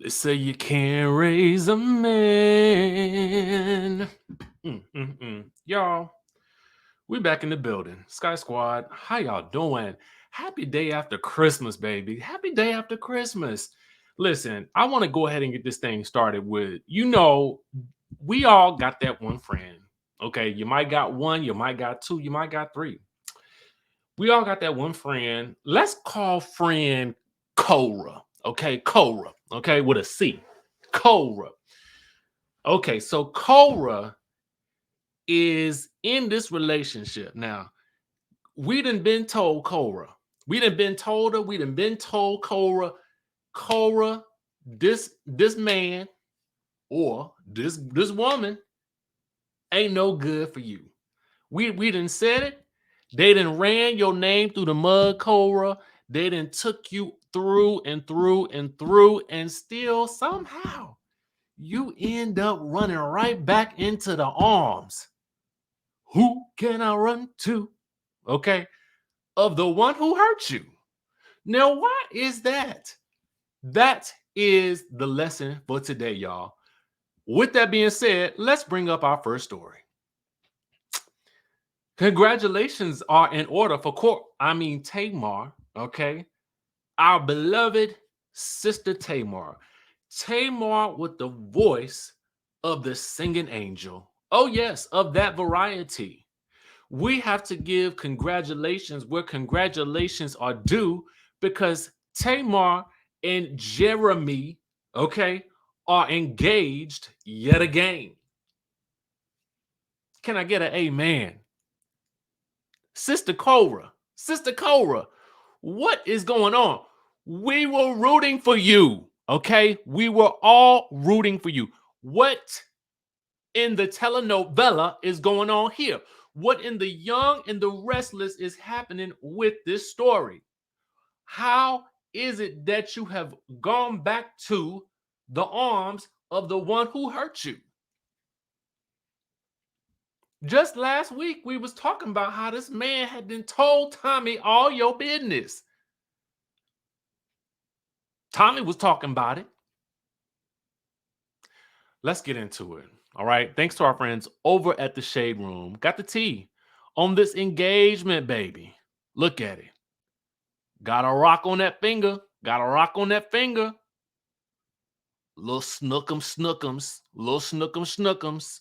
They say you can't raise a man. Y'all, we back in the building. Sky Squad, how y'all doing? Happy day after Christmas, baby. Happy day after Christmas. Listen, I want to go ahead and get this thing started with, we all got that one friend. Okay, you might got one, you might got two, you might got three. We all got that one friend. Let's call friend Cora. Okay, Cora. Okay, with a C. Cora. Okay, so Cora is in this relationship. Now, we done been told Cora. We done been told her. We done been told Cora. Cora, this man or this woman ain't no good for you. We done said it. They done ran your name through the mud, Cora. They done took you through and through and through, and still somehow you end up running right back into the arms. Who can I run to? Okay, of the one who hurt you. Now, why is that? That is the lesson for today, y'all. With that being said, let's bring up our first story. Congratulations are in order for Tamar, okay? Our beloved sister Tamar. Tamar with the voice of the singing angel. Oh, yes, of that variety. We have to give congratulations where congratulations are due because Tamar and Jeremy, okay, are engaged yet again. Can I get an amen? Sister Cora, what is going on? We were rooting for you, okay? We were all rooting for you. What in the telenovela is going on here? What in the Young and the Restless is happening with this story? How is it that you have gone back to the arms of the one who hurt you? Just last week, we was talking about how this man had been told Tommy all your business. Tommy was talking about it. Let's get into it. All right. Thanks to our friends over at the Shade Room. Got the tea on this engagement, baby. Look at it. Got a rock on that finger. Got a rock on that finger. Little snookums. Little snookums.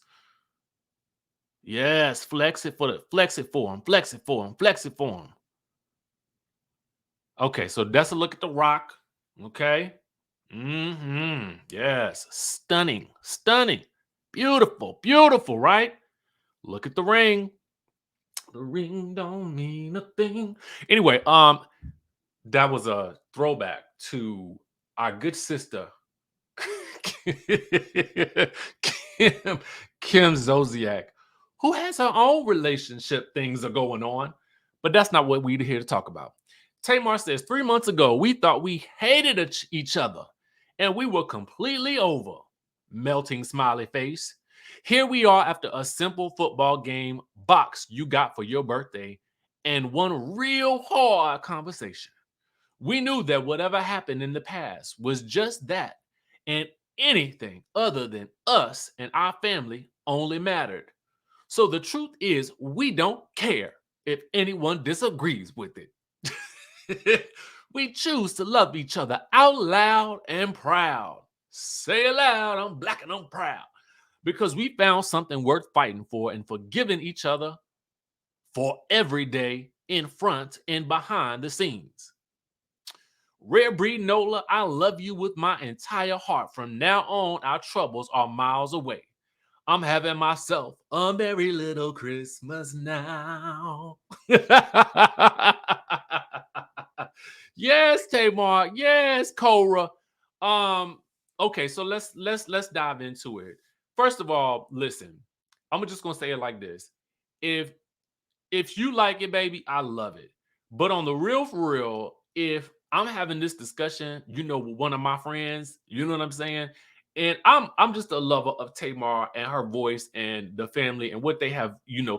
Yes, flex it for him. Flex it for him. Okay, so that's a look at the rock. Okay. Yes. Stunning. Beautiful, right? Look at the ring. The ring don't mean a thing. Anyway, that was a throwback to our good sister Kim, Kim Zodiac, who has her own relationship things are going on, but that's not what we're here to talk about. Tamar says 3 months ago, we thought we hated each other and we were completely over. Melting smiley face. Here we are after a simple football game box you got for your birthday and one real hard conversation. We knew that whatever happened in the past was just that, and anything other than us and our family only mattered. So the truth is, we don't care if anyone disagrees with it. We choose to love each other out loud and proud. Say it loud, I'm black and I'm proud. Because we found something worth fighting for and forgiving each other for every day in front and behind the scenes. Rare breed Nola, I love you with my entire heart. From now on, our troubles are miles away. I'm having myself a merry little Christmas now. Yes, Tamar. Yes, Cora. Okay, so let's dive into it. First of all, listen. I'm just gonna say it like this. If if you like it, baby, I love it. But on the real for real, if I'm having this discussion, with one of my friends, you know what I'm saying? And I'm just a lover of Tamar and her voice and the family and what they have,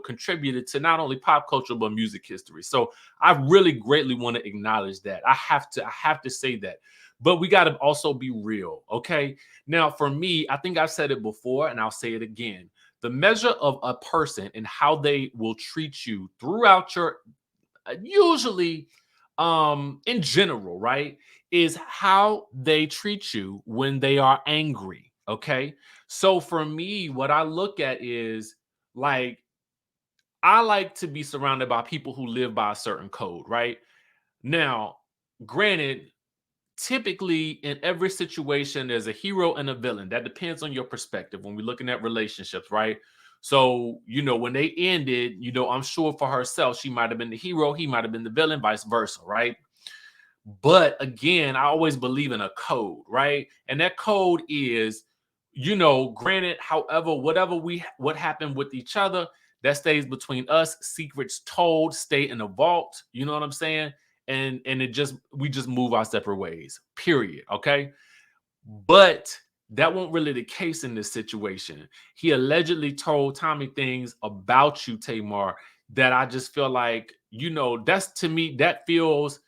contributed to not only pop culture but music history. So I really greatly want to acknowledge that. I have to say that. but we got to also be real. Okay. Now, for me, I think I've said it before and I'll say it again. The measure of a person and how they will treat you throughout your usually in general, right, is how they treat you when they are angry. Okay. So for me, what I look at is like I like to be surrounded by people who live by a certain code, right? Now, granted, typically in every situation there's a hero and a villain. That depends on your perspective when we're looking at relationships, right? So when they ended, I'm sure for herself she might have been the hero, he might have been the villain, vice versa, right? But again, I always believe in a code, right? And that code is, granted, however, what happened with each other, that stays between us. Secrets told stay in the vault. You know what I'm saying? And we just move our separate ways. Period. Okay. But that won't really the case in this situation. He allegedly told Tommy things about you, Tamar, that I just feel like, that's to me, that feels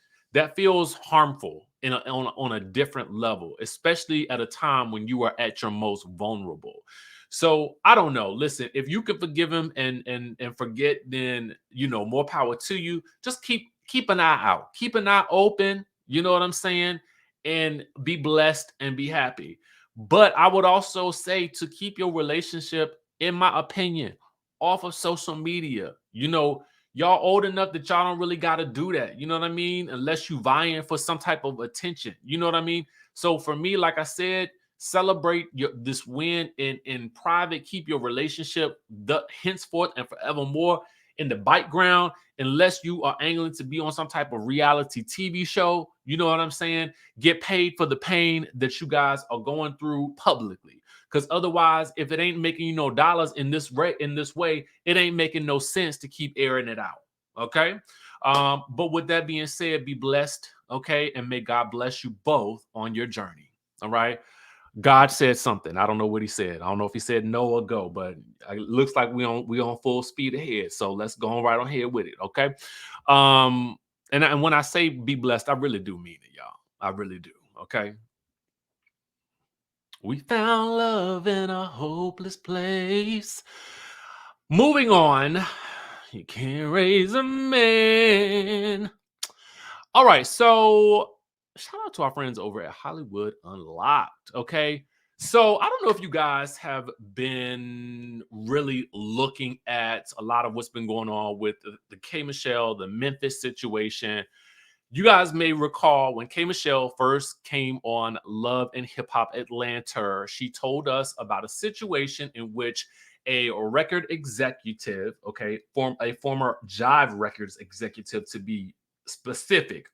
harmful on a different level, especially at a time when you are at your most vulnerable. So I don't know. Listen, if you can forgive him and forget, then more power to you. Just keep an eye out, keep an eye open. You know what I'm saying? And be blessed and be happy. But I would also say to keep your relationship, in my opinion, off of social media. Y'all old enough that y'all don't really got to do that. You know what I mean? Unless you vying for some type of attention. You know what I mean? So for me, like I said, celebrate this win in private. Keep your relationship henceforth and forevermore in the background, unless you are angling to be on some type of reality TV show. You know what I'm saying? Get paid for the pain that you guys are going through publicly. Because otherwise, if it ain't making you no dollars in this way, it ain't making no sense to keep airing it out. Okay. But with that being said, be blessed. Okay. And may God bless you both on your journey. All right. God said something. I don't know what he said. I don't know if he said no or go, but it looks like we on full speed ahead. So let's go on right on ahead with it. Okay. And when I say be blessed, I really do mean it, y'all. I really do. Okay. We found love in a hopeless place. Moving on. You can't raise a man. All right. So shout out to our friends over at Hollywood Unlocked. Okay. So I don't know if you guys have been really looking at a lot of what's been going on with the K Michelle, the Memphis situation. You guys may recall when K Michelle first came on Love and Hip Hop Atlanta, she told us about a situation in which a record executive, okay, a former Jive Records executive to be specific,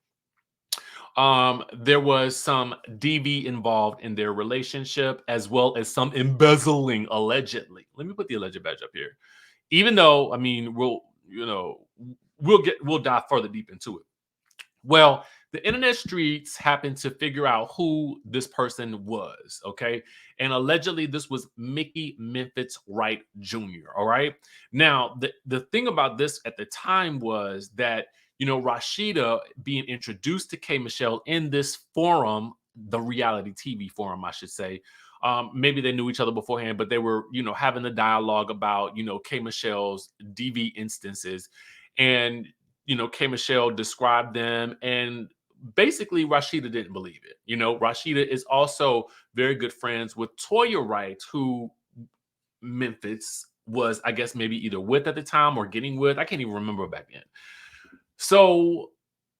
there was some DV involved in their relationship, as well as some embezzling allegedly. Let me put the alleged badge up here. Even though, I mean, we'll dive further deep into it. Well, the internet streets happened to figure out who this person was, okay? And allegedly, this was Mickey Memphitz Wright Jr., all right? Now, the thing about this at the time was that, Rashida being introduced to K. Michelle in this forum, the reality TV forum, I should say. Maybe they knew each other beforehand, but they were, having the dialogue about, K. Michelle's DV instances. And K. Michelle described them, and basically Rashida didn't believe it. Rashida is also very good friends with Toya Wright, who Memphitz was, I guess, maybe either with at the time or getting with. I can't even remember back then. So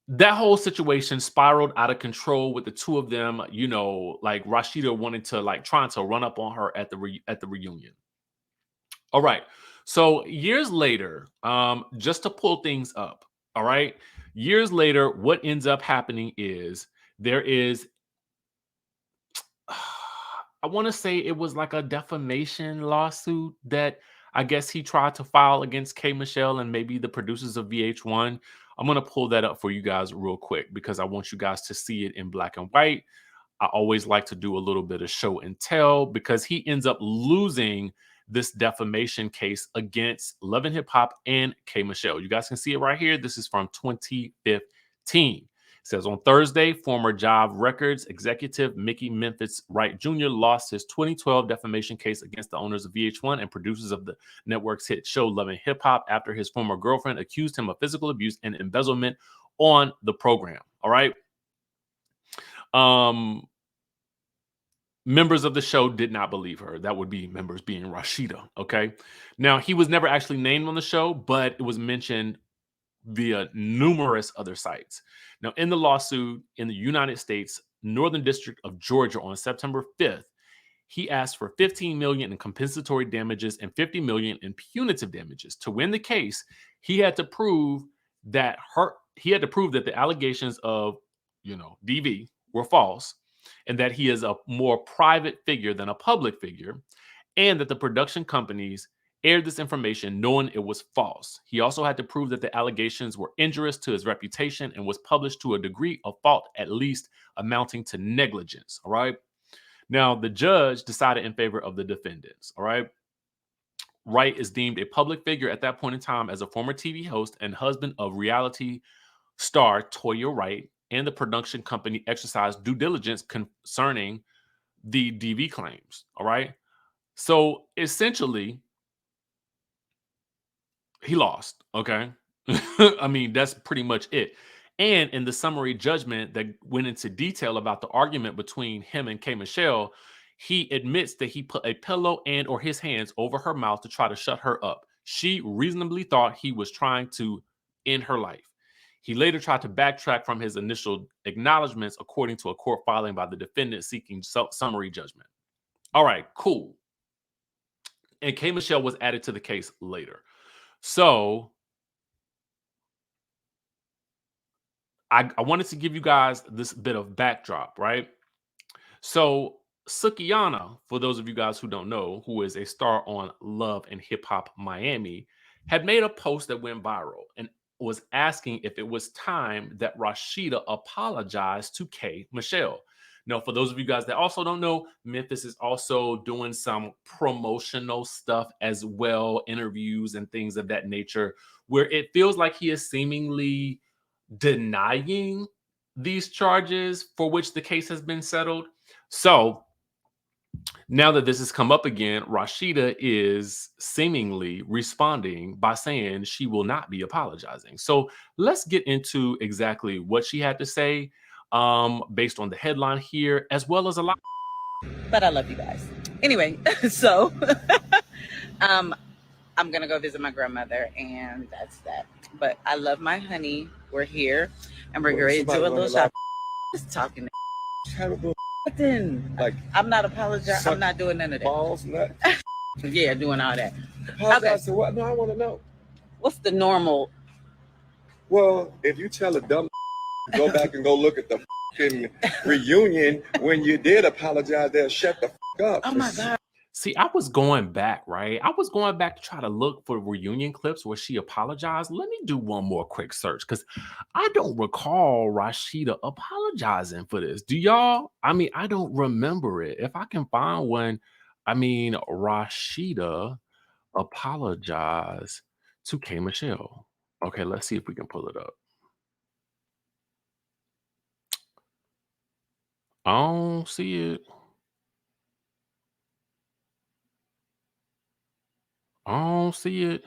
that whole situation spiraled out of control with the two of them, like Rashida wanted to trying to run up on her at the reunion. All right. So years later, just to pull things up, all right. Years later, what ends up happening is there is, I want to say it was like a defamation lawsuit that I guess he tried to file against K. Michelle and maybe the producers of VH1. I'm going to pull that up for you guys real quick because I want you guys to see it in black and white. I always like to do a little bit of show and tell because he ends up losing this defamation case against Love and Hip Hop and K. Michelle. You guys can see it right here. This is from 2015. says on Thursday, former Jive Records executive Mickey Memphitz Wright Jr. lost his 2012 defamation case against the owners of VH1 and producers of the network's hit show Loving Hip Hop after his former girlfriend accused him of physical abuse and embezzlement on the program. All right. Um, Members of the show did not believe her. That would be members being Rashida. Okay. Now, he was never actually named on the show, but it was mentioned via numerous other sites. Now, in the lawsuit in the United States, Northern District of Georgia on September 5th, he asked for 15 million in compensatory damages and 50 million in punitive damages. To win the case, he had to prove that the allegations of, DV were false and that he is a more private figure than a public figure and that the production companies aired this information knowing it was false. He also had to prove that the allegations were injurious to his reputation and was published to a degree of fault, at least amounting to negligence. All right. Now, the judge decided in favor of the defendants. All right. Wright is deemed a public figure at that point in time as a former TV host and husband of reality star Toya Wright, and the production company exercised due diligence concerning the DV claims. All right. So essentially, he lost. Okay. I mean, that's pretty much it. And in the summary judgment that went into detail about the argument between him and K. Michelle, he admits that he put a pillow and or his hands over her mouth to try to shut her up. She reasonably thought he was trying to end her life. He later tried to backtrack from his initial acknowledgments, according to a court filing by the defendant seeking summary judgment. All right, cool. And K. Michelle was added to the case later. So I wanted to give you guys this bit of backdrop, right? So Sukiyana, for those of you guys who don't know, who is a star on Love and Hip Hop Miami, had made a post that went viral and was asking if it was time that Rashida apologized to K. Michelle. Now, for those of you guys that also don't know, Memphitz is also doing some promotional stuff as well, interviews and things of that nature, where it feels like he is seemingly denying these charges for which the case has been settled. So now that this has come up again, Rashida is seemingly responding by saying she will not be apologizing. So let's get into exactly what she had to say, based on the headline here, as well as a lot. But I love you guys. Anyway, so I'm gonna go visit my grandmother, and that's that. But I love my honey. We're here, and we're ready to do a little shop. Just talking. Terrible. Then Like I'm not apologizing. I'm not doing none of that. balls, nuts. Yeah, doing all that. Apologize to what? No, I want to know. What's the normal? Well, if you tell a dumb go back and go look at the reunion when you did apologize, they'll shut the up. Oh my God. See, I was going back, right? I was going back to try to look for reunion clips where she apologized. Let me do one more quick search because I don't recall Rashida apologizing for this. Do y'all? I mean, I don't remember it. If I can find one, I mean, Rashida apologized to K. Michelle. Okay, let's see if we can pull it up. I don't see it. I don't see it.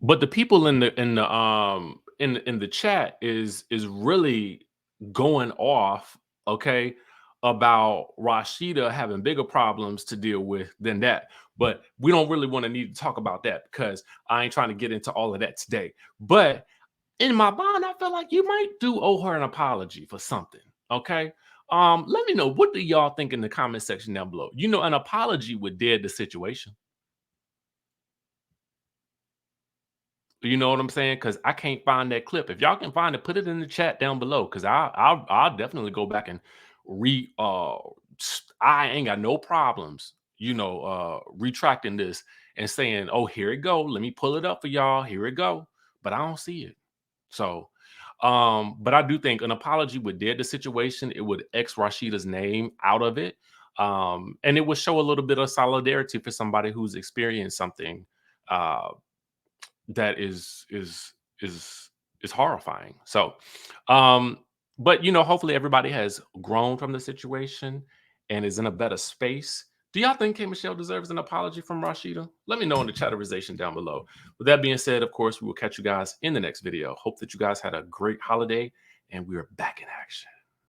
But the people in the chat is really going off, okay, about Rashida having bigger problems to deal with than that. But we don't really want to need to talk about that because I ain't trying to get into all of that today. But in my mind, I feel like you might do owe her an apology for something. Okay. Let me know, what do y'all think in the comment section down below? You know, an apology would dead the situation. You know what I'm saying? Because I can't find that clip. If y'all can find it, put it in the chat down below. Because I'll definitely go back and I ain't got no problems, retracting this and saying, oh, here it go. Let me pull it up for y'all. Here it go. But I don't see it. So, but I do think an apology would dead the situation. It would X Rashida's name out of it. And it would show a little bit of solidarity for somebody who's experienced something that is horrifying. So But, hopefully everybody has grown from the situation and is in a better space. Do y'all think K. Michelle deserves an apology from Rashida? Let me know in the chatterization down below. With that being said, of course, we will catch you guys in the next video. Hope that you guys had a great holiday and we are back in action.